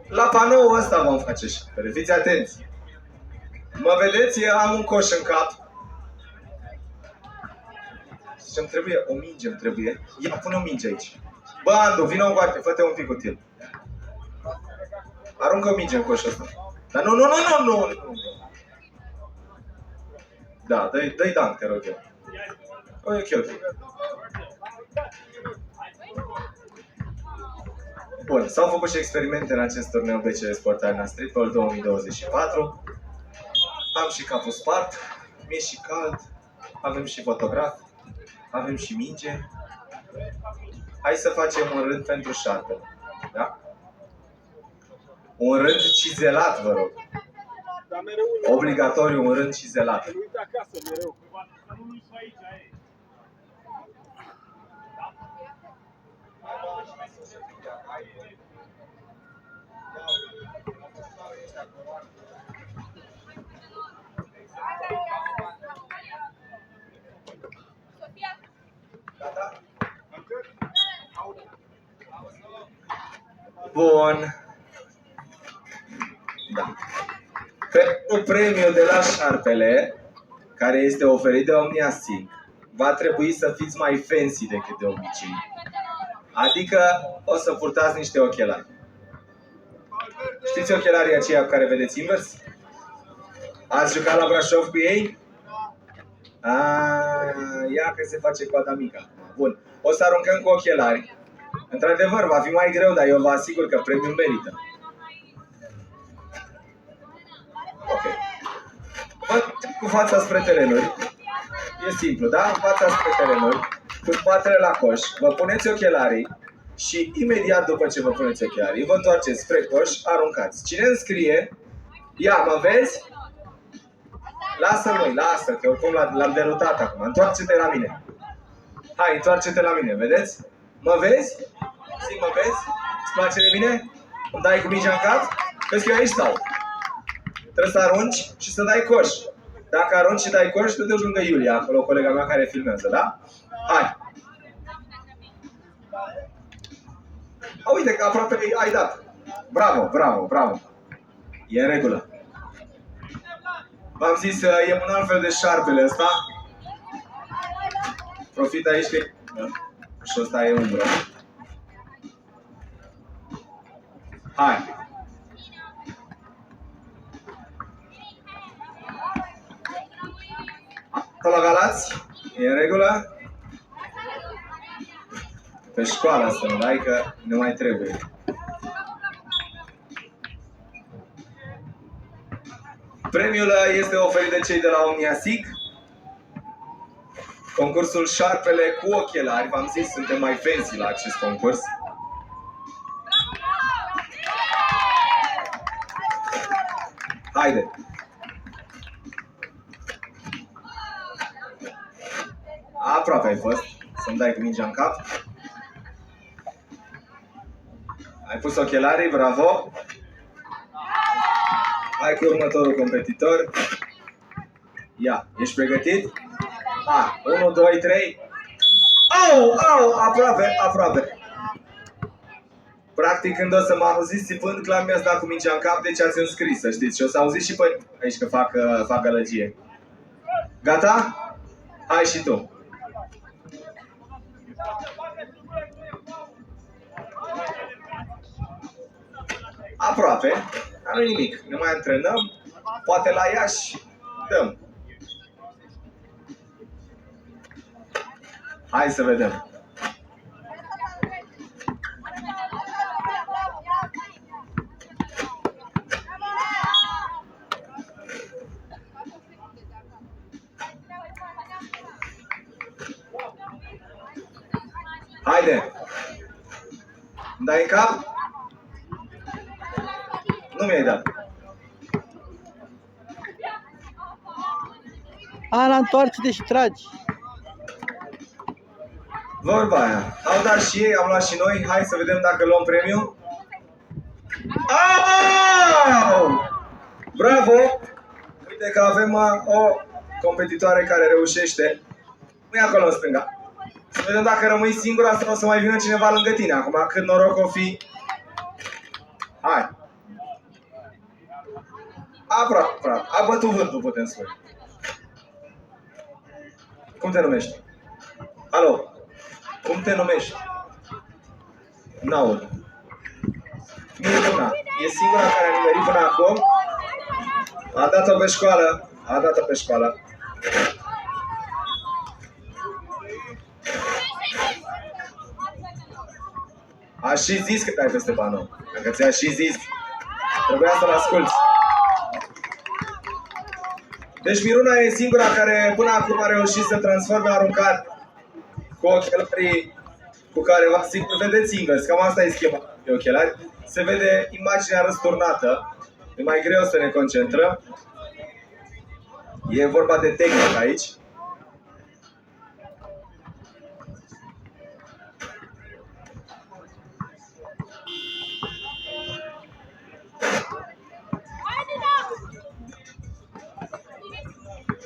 La panou ăsta vom face șarpele, fiți atenți. Mă vedeți, am un coș în cap. Ce-mi trebuie? O minge îmi trebuie. Ia, pune o minge aici. Bă, Andu, vină în goarte, fă-te un pic util. Aruncă o minge în coșul ăsta. Dar nu. Da, dă-i dunk, te rog eu. Ok. Bun, s-au făcut și experimente în acest turneu BCE Sport Arena Streetball 2024. Am și capul spart, mi-e și cald, avem și fotograf, avem și minge. Hai să facem un rând pentru șarpele, da? Un rând cizelat, vă rog. Obligatoriu un rând cizelat. Bun. Da. Pentru premiul de la șarpele, care este oferit de OmniaSync, va trebui să fiți mai fancy decât de obicei. Adică o să purtați niște ochelari. Știți ochelarii aceia cu care vedeți invers? Ați jucat la Brașov cu ei? Ia că se face coada mică. Bun. O să aruncăm cu ochelari. Într-adevăr, va fi mai greu, dar eu vă asigur că premiul merită. Ok. Vă cu fața spre terenuri. E simplu, da? Fața spre terenuri, cu spatele la coș, vă puneți ochelarii și imediat după ce vă puneți ochelarii, vă întoarceți spre coș, aruncați. Cine înscrie? Ia, mă vezi? Lasă-l, lasă, că oricum l-am derutat acum. Întoarce-te la mine. Hai, întoarce-te la mine, vedeți? Mă vezi? Si, mă vezi? Îți place de mine? Îmi dai cu mingea în cap? Vezi că eu aici stau. Trebuie să arunci și să dai coș. Dacă arunci și dai coș, tu te duci lângă Iulia, acolo, colega mea care filmează, da? Hai! Uite că aproape ai dat. Bravo. E în regulă. V-am zis, e un alt fel de șarpele ăsta. Profit aici că... Și ăsta e umbră. Hai! La Galați? E în regulă? Pe școală să nu dai, că nu mai trebuie. Premiul este oferit de cei de la OmniaSync. Concursul Șarpele cu ochelari. V-am zis, suntem mai fancy la acest concurs. Haide! Aproape ai fost. Să-mi dai cu mingea în cap. Ai pus ochelarii, bravo! Hai cu următorul competitor. Ia, ești pregătit? Hai, 1, 2, 3. Au, aproape. Practic, când o să mă auziți țipând, clar mi-ați dat cu mingea în cap, deci ați înscris, să știți. Și o să auziți și pe aici că fac gălăgie. Gata? Hai și tu. Aproape, dar nu nimic. Ne mai antrenăm. Poate la Iași dăm. Hai să vedem. Haide! Dai în cap? Nu mi-ai dat. Ana, întoarce-te și tragi. Vorba aia. Au dat și ei, am luat și noi. Hai să vedem dacă luăm premiul. Au! Bravo! Uite că avem o competitoare care reușește. Nu e acolo în stânga. Să vedem dacă rămâi singura sau o să mai vină cineva lângă tine. Acum cât noroc o fi. Hai! Aproape. A bătut vântul, putem spune. Cum te numești? Alo? Cum te numești? N-aud. Miruna. E singura care a nimerit până acum. A dat-o pe școală. A și zis că dai peste panou. Dacă ți-a și zis, trebuia să-l asculți. Deci Miruna e singura care până acum a reușit să transforme aruncat cu ochelarii cu care, sigur, vedeți invers, cam asta e schema de ochelari. Se vede imaginea răsturnată, e mai greu să ne concentrăm. E vorba de tehnică aici.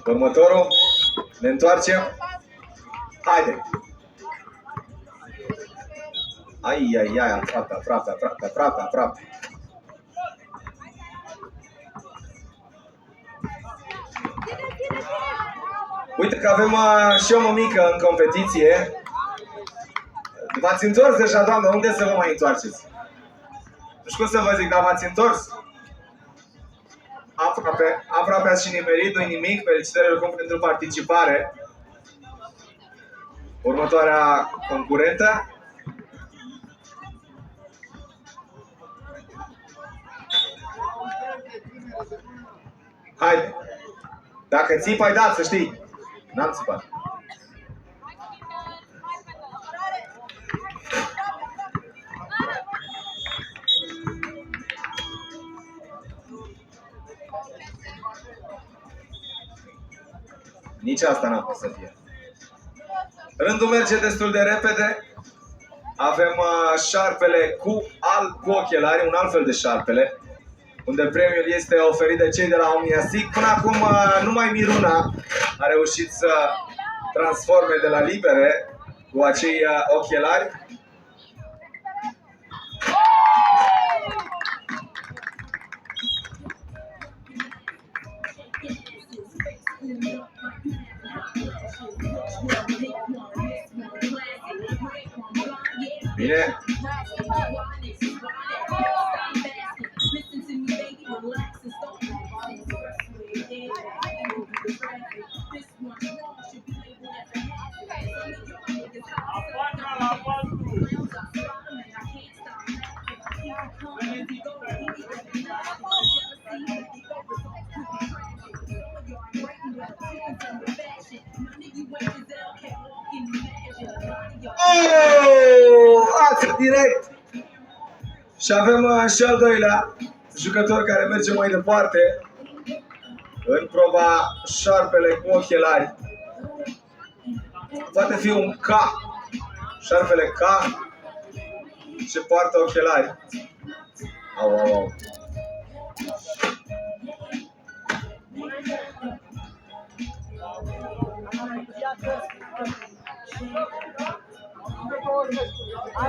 Următorul, ne întoarcem. Haide! Ai, aproape. Uite că avem și o mămică în competiție. V-ați întors deja, doamnă, unde să vă mai întoarceți? Nu știu cum să vă zic, dar v-ați întors? Aproape ați și nimerit, nu-i nimic, felicitări oricum pentru participare. Următoarea concurentă. Haide! Dacă țip, ai dat, să știi. N-am țipat. Nici asta n-a fost să fie. Rândul merge destul de repede. Avem șarpele cu ochelari, un alt fel de șarpele, unde premiul este oferit de cei de la Omniasic. Până acum numai Miruna a reușit să transforme de la libere cu acei ochelari. Bine. Direct! Și avem și al doilea jucător care merge mai departe în proba șarpele cu ochelari. Poate fi un K. Șarpele K și poartă ochelari. Au.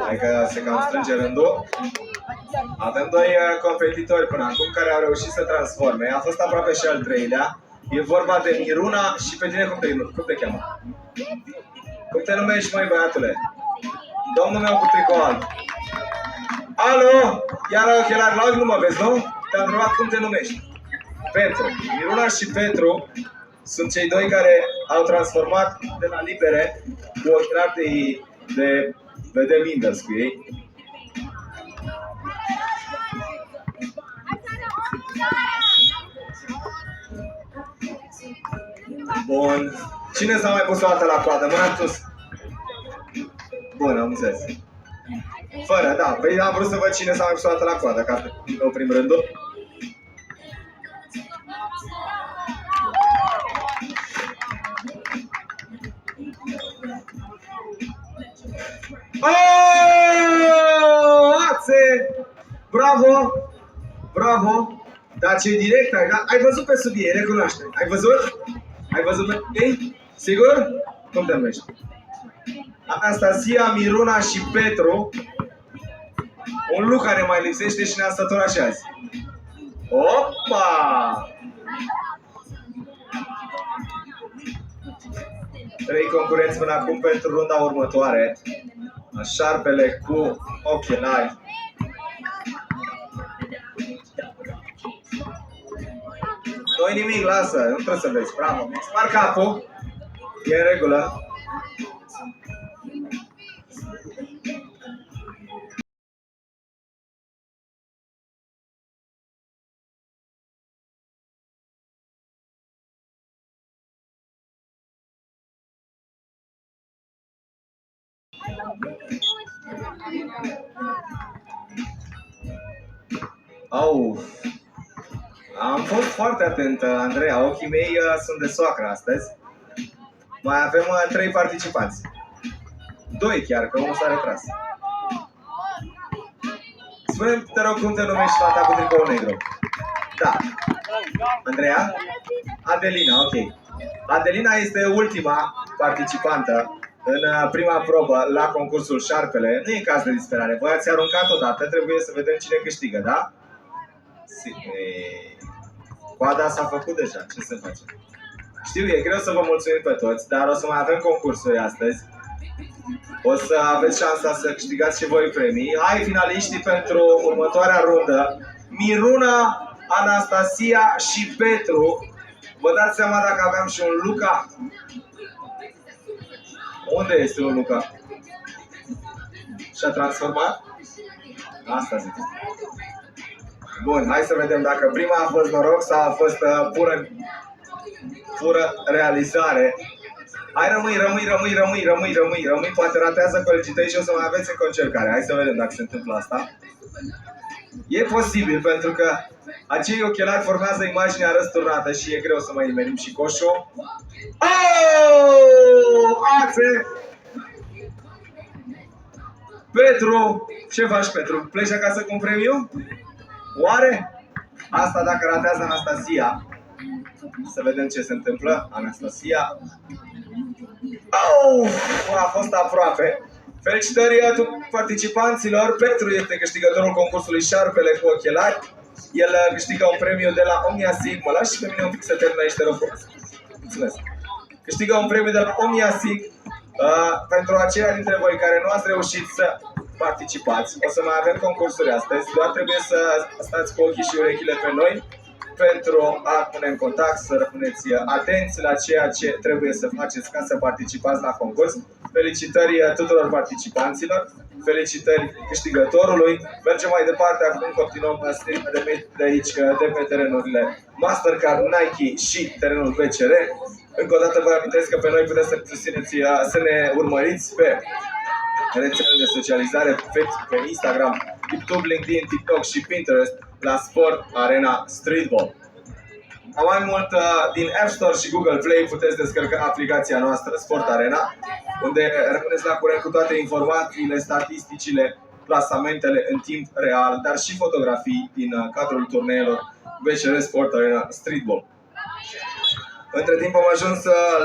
Hai că se cam strânge rândul. Avem doi competitori până acum care au reușit să transforme. A fost aproape și al treilea. E vorba de Miruna și pe tine cum te cheamă? Cum te numești, măi, băiatule? Domnul meu cu tricou alb. Alo? Iar ochelari la ochi nu mă vezi, nu? Te-am întrebat cum te numești. Petru. Miruna și Petru sunt cei doi care au transformat de la libere cu ochelari de vedem invers cu ei. Bun. Cine s-a mai pus o dată la coadă? Mâna sus. Bun, am înțeles. Fără, da. Păi am vrut să văd cine s-a mai pus o dată la coadă, ca să oprim rândul. Bravo! Bravo! Dar ce direct ai văzut pe sub ei, recunoaște. Ai văzut? Ai văzut pe ei? Sigur? Cum te numești? Anastasia, Miruna și Petru. Un lucru care mai lipsește și ne-a săturat și azi. Opa! 3 concurenți până acum pentru runda următoare. Șarpele cu ochelari. Nu-i nimic, lasă, nu trebuie să vezi. Bravo, spar capul. E în regulă. Au. Am fost foarte atent, Andreea. Ochii mei sunt de soacră astăzi. Mai avem 3 participanți. 2 chiar, că unul s-a retras. Spune-mi, te rog, cum te numești fata cu tricoul negru? Da. Andreea? Adelina, ok. Adelina este ultima participantă în prima probă la concursul Șarpele. Nu e caz de disperare. Voi ați aruncat odată, trebuie să vedem cine câștigă, da? Coada s-a făcut deja, ce se face? Știu, e greu să vă mulțumim pe toți, dar o să mai avem concursuri astăzi. O să aveți șansa să câștigați și voi premii. Hai, finaliștii pentru următoarea rundă. Miruna, Anastasia și Petru. Vă dați seama dacă aveam și un Luca? Unde este un Luca? Și-a transformat? Asta zic. Bun, hai să vedem dacă prima a fost noroc sau a fost pură realizare. Hai, rămâi, poate ratează colegii tăi și o să mai aveți încă o încercare. Hai să vedem dacă se întâmplă asta. E posibil, pentru că acei ochelari formează imaginea răsturnată și e greu să mai nimerim și coșul. Oh! Ațe! Petru! Ce faci, Petru? Pleci acasă cu un premiu? Oare? Asta dacă ratează Anastasia. Să vedem ce se întâmplă. Anastasia. Oh! A fost aproape. Felicitări participanților. Petru este câștigătorul concursului Șarpele cu ochelari. El câștigă un premiu de la Omnia Sig. Mă lași și pe mine un pic să termin aici, te rog. Mulțumesc. Câștigă un premiu de la Omnia Sig. Pentru aceia dintre voi care nu ați reușit să participați, o să mai avem concursuri astăzi. Doar trebuie să stați cu ochii și urechile pe noi pentru a pune în contact, să rămâneți atenți la ceea ce trebuie să faceți ca să participați la concurs. Felicitări tuturor participanților, felicitări câștigătorului. Mergem mai departe, acum continuăm stream de aici, de pe terenurile Mastercard, Nike și terenul BCR. Încă o dată vă amintesc că pe noi puteți să susțineți, să ne urmăriți pe rețelele de socializare, pe Facebook, pe Instagram, YouTube, LinkedIn, TikTok și Pinterest la Sport Arena Streetball. Mai mult, din App Store și Google Play puteți descărca aplicația noastră Sport Arena, unde rămâneți la curent cu toate informațiile, statisticile, clasamentele în timp real, dar și fotografii din cadrul turneelor BCR Sport Arena Streetball. Între timp am ajuns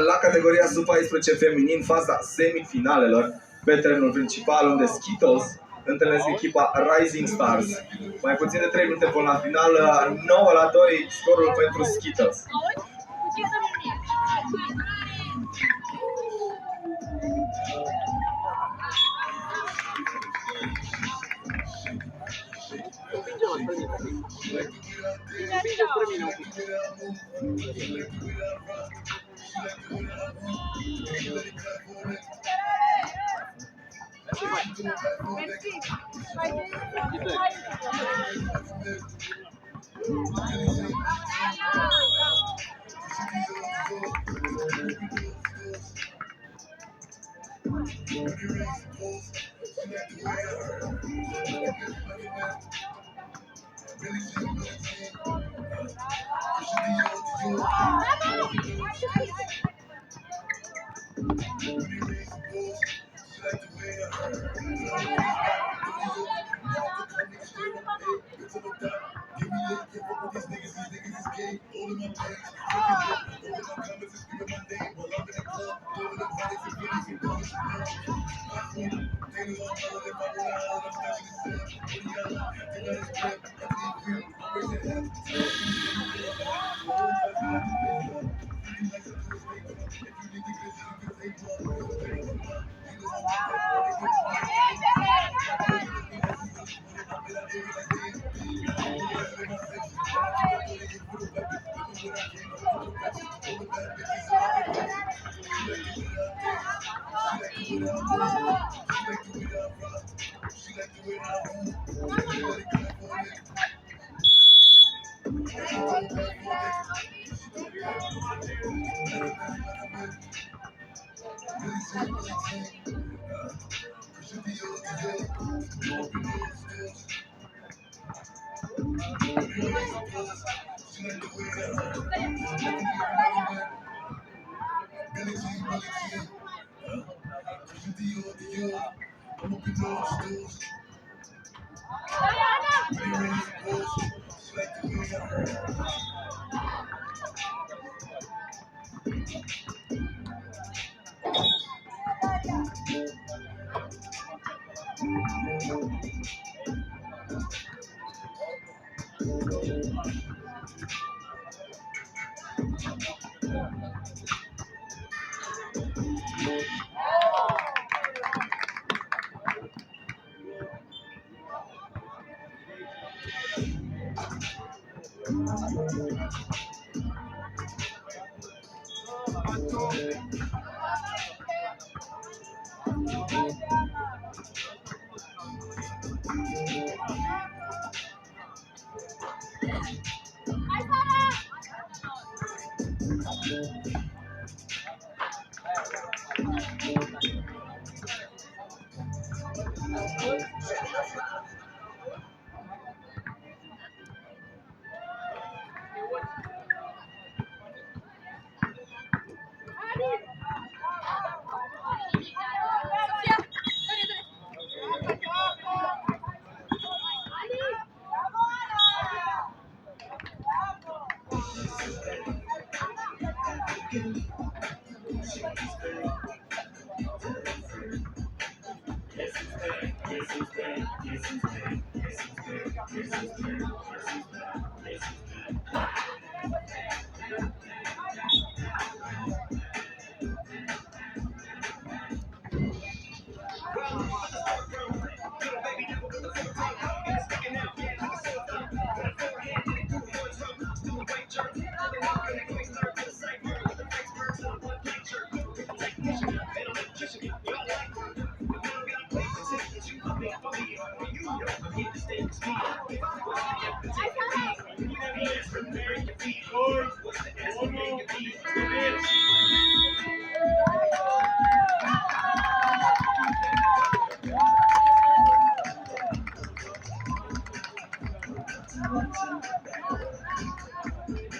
la categoria sub-14 feminin, faza semifinalelor, pe terenul principal, unde Skittles întâlnesc echipa Rising Stars. Mai puțin de 3 minute până la final, 9-2 scorul pentru Skittles.